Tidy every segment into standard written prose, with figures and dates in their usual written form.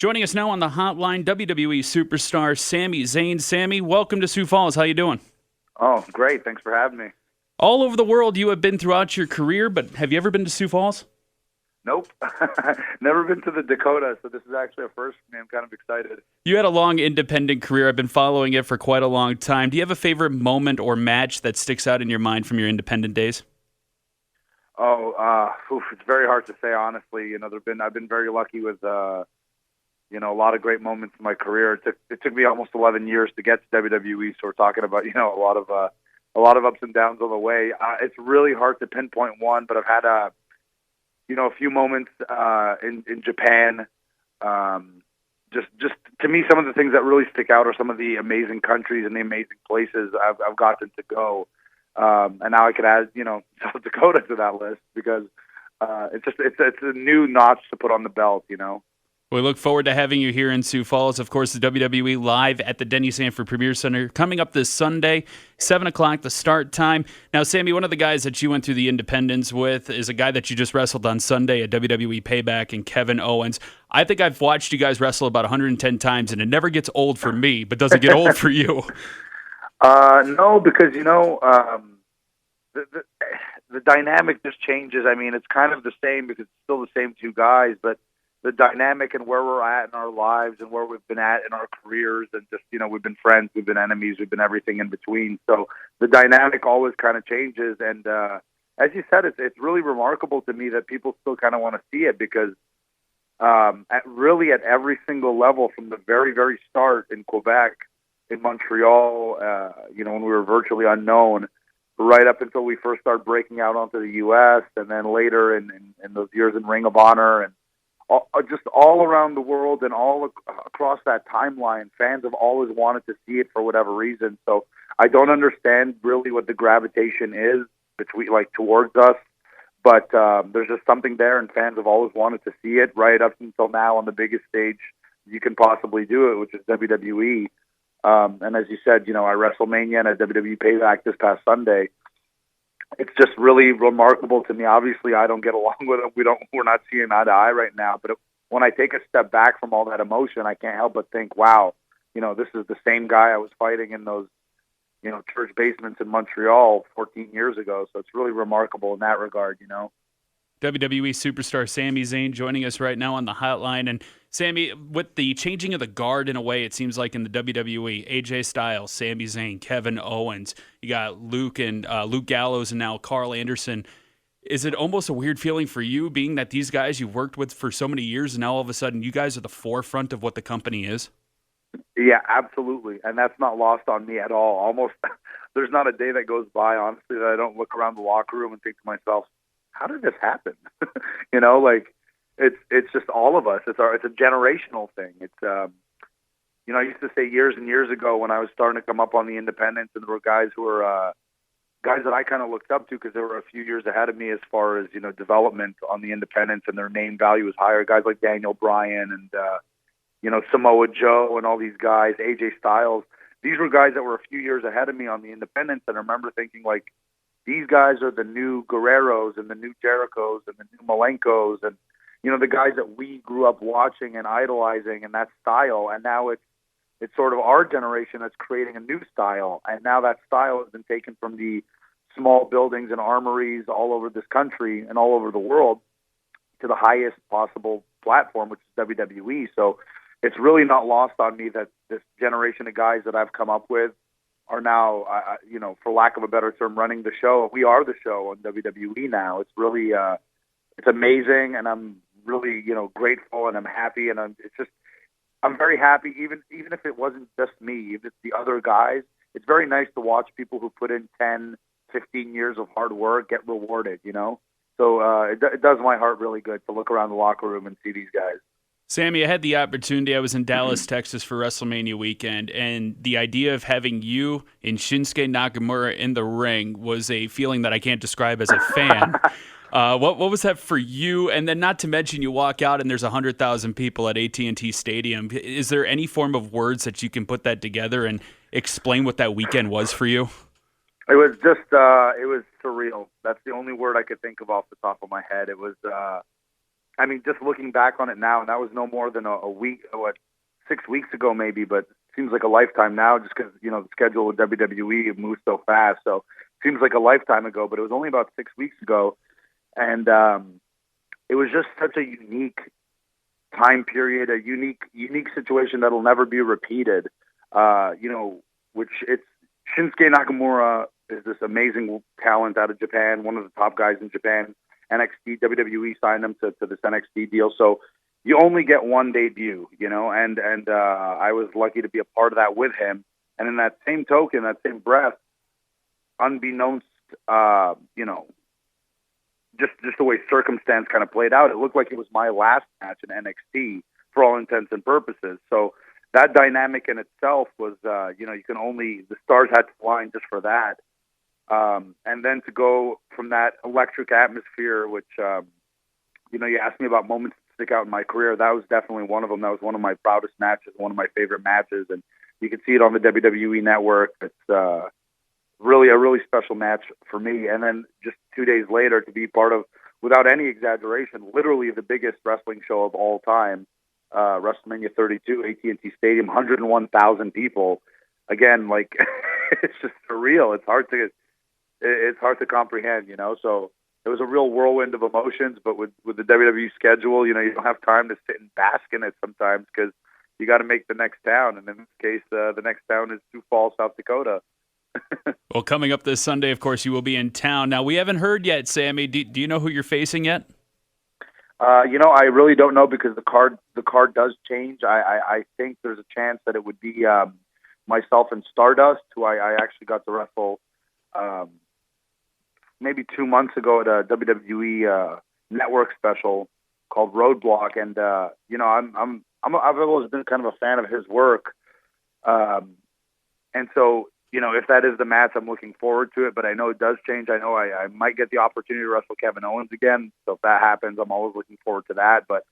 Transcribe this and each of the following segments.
Joining us now on the hotline, WWE superstar Sami Zayn. Sami, welcome to Sioux Falls. How you doing? Oh, great. Thanks for having me. All over the world you have been throughout your career, but have you ever been to Sioux Falls? Nope. Never been to the Dakota, so this is actually a first for me. I'm kind of excited. You had a long independent career. I've been following it for quite a long time. Do you have a favorite moment or match that sticks out in your mind from your independent days? It's very hard to say, honestly. I've been very lucky with, a lot of great moments in my career. It took me almost 11 years to get to WWE, so we're talking about, a lot of ups and downs on the way. It's really hard to pinpoint one, but I've had a few moments in Japan. Just to me, some of the things that really stick out are some of the amazing countries and the amazing places I've gotten to go. And now I could add, South Dakota to that list because it's a new notch to put on the belt, We look forward to having you here in Sioux Falls. Of course, the WWE live at the Denny Sanford Premier Center coming up this Sunday, 7 o'clock, the start time. Now, Sami, one of the guys that you went through the independents with is a guy that you just wrestled on Sunday at WWE Payback, and Kevin Owens. I think I've watched you guys wrestle about 110 times, and it never gets old for me, but does it get old for you? No, because, the dynamic just changes. I mean, it's kind of the same because it's still the same two guys, but the dynamic and where we're at in our lives and where we've been at in our careers and just, we've been friends, we've been enemies, we've been everything in between. So the dynamic always kind of changes. And as you said, it's really remarkable to me that people still kind of want to see it because at every single level from the very, very start in Quebec, in Montreal, when we were virtually unknown, right up until we first started breaking out onto the U.S. and then later in those years in Ring of Honor and just all around the world and all across that timeline, fans have always wanted to see it for whatever reason. So I don't understand really what the gravitation is towards us, but there's just something there, and fans have always wanted to see it right up until now on the biggest stage you can possibly do it, which is WWE. And as you said, at Wrestlemania and at WWE Payback this past Sunday, it's just really remarkable to me. Obviously, I don't get along with it. We're not seeing eye to eye right now. But when I take a step back from all that emotion, I can't help but think, wow, this is the same guy I was fighting in those, church basements in Montreal 14 years ago. So it's really remarkable in that regard, WWE superstar Sami Zayn joining us right now on the hotline. And Sami, with the changing of the guard in a way, it seems like in the WWE, AJ Styles, Sami Zayn, Kevin Owens, you got Luke Gallows, and now Carl Anderson. Is it almost a weird feeling for you, being that these guys you've worked with for so many years, and now all of a sudden you guys are the forefront of what the company is? Yeah, absolutely. And that's not lost on me at all. Almost, there's not a day that goes by, honestly, that I don't look around the locker room and think to myself, how did this happen? It's just all of us. It's a generational thing. It's I used to say years and years ago when I was starting to come up on the independents, and there were guys who were guys that I kind of looked up to because they were a few years ahead of me as far as development on the independents, and their name value was higher. Guys like Daniel Bryan and Samoa Joe and all these guys, AJ Styles. These were guys that were a few years ahead of me on the independents, and I remember thinking these guys are the new Guerreros and the new Jerichos and the new Malenkos and, the guys that we grew up watching and idolizing and that style. And now it's sort of our generation that's creating a new style. And now that style has been taken from the small buildings and armories all over this country and all over the world to the highest possible platform, which is WWE. So it's really not lost on me that this generation of guys that I've come up with are now, for lack of a better term, running the show. We are the show on WWE now. It's really, it's amazing, and I'm really, grateful, and I'm happy, and I'm very happy. Even if it wasn't just me, if it's the other guys, it's very nice to watch people who put in 10, 15 years of hard work get rewarded. So it does my heart really good to look around the locker room and see these guys. Sami, I had the opportunity. I was in Dallas, Texas for Wrestlemania weekend, and the idea of having you and Shinsuke Nakamura in the ring was a feeling that I can't describe as a fan. What was that for you? And then not to mention you walk out and there's 100,000 people at AT&T Stadium. Is there any form of words that you can put that together and explain what that weekend was for you? It was just, it was surreal. That's the only word I could think of off the top of my head. It was, I mean, just looking back on it now, and that was no more than a week, 6 weeks ago maybe, but it seems like a lifetime now just because, you know, the schedule with WWE moves so fast. So it seems like a lifetime ago, but it was only about 6 weeks ago. And it was just such a unique time period, a unique situation that'll never be repeated. You know, which it's Shinsuke Nakamura is this amazing talent out of Japan, one of the top guys in Japan. NXT, WWE signed him to this NXT deal, so you only get one debut, you know, and I was lucky to be a part of that with him. And in that same token, that same breath, unbeknownst, you know, just the way circumstance kind of played out, it looked like it was my last match in NXT for all intents and purposes. So that dynamic in itself was, you know, the stars had to align just for that. And then to go from that electric atmosphere, which, you know, you asked me about moments that stick out in my career. That was definitely one of them. That was one of my proudest matches, one of my favorite matches. And you can see it on the WWE network. It's really a really special match for me. And then just 2 days later to be part of, without any exaggeration, literally the biggest wrestling show of all time, WrestleMania 32, AT&T Stadium, 101,000 people. Again, like, it's just surreal. It's hard to comprehend, you know. So it was a real whirlwind of emotions. But with the WWE schedule, you know, you don't have time to sit and bask in it sometimes because you got to make the next town. And in this case, the next town is Sioux Falls, South Dakota. Well, coming up this Sunday, of course, you will be in town. Now, we haven't heard yet, Sammy. Do you know who you're facing yet? You know, I really don't know because the card does change. I think there's a chance that it would be myself and Stardust, who I actually got to wrestle maybe 2 months ago at a WWE network special called Roadblock, and you know, I've always been kind of a fan of his work, and so, you know, if that is the match, I'm looking forward to it. But I know it does change. I know I might get the opportunity to wrestle Kevin Owens again. So if that happens, I'm always looking forward to that. But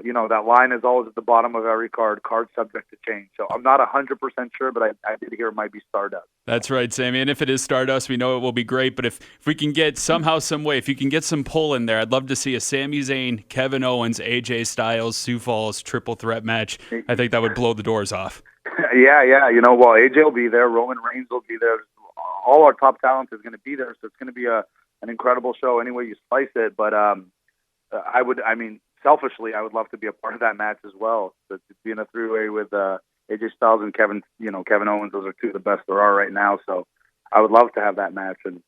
you know, that line is always at the bottom of every card subject to change. So I'm not 100% sure, but I did hear it might be Stardust. That's right, Sammy. And if it is Stardust, we know it will be great. But if we can get somehow, some way, if you can get some pull in there, I'd love to see a Sami Zayn, Kevin Owens, AJ Styles, Sioux Falls triple threat match. I think that would blow the doors off. Yeah. You know, well, AJ will be there. Roman Reigns will be there. All our top talent is going to be there. So it's going to be an incredible show any way you slice it. But selfishly, I would love to be a part of that match as well. So to be in a three-way with AJ Styles and Kevin Owens, those are two of the best there are right now. So I would love to have that match. And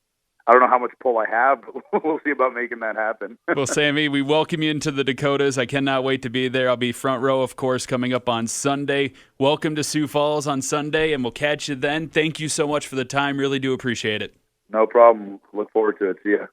I don't know how much pull I have, but we'll see about making that happen. Well, Sammy, we welcome you into the Dakotas. I cannot wait to be there. I'll be front row, of course, coming up on Sunday. Welcome to Sioux Falls on Sunday, and we'll catch you then. Thank you so much for the time. Really do appreciate it. No problem. Look forward to it. See ya.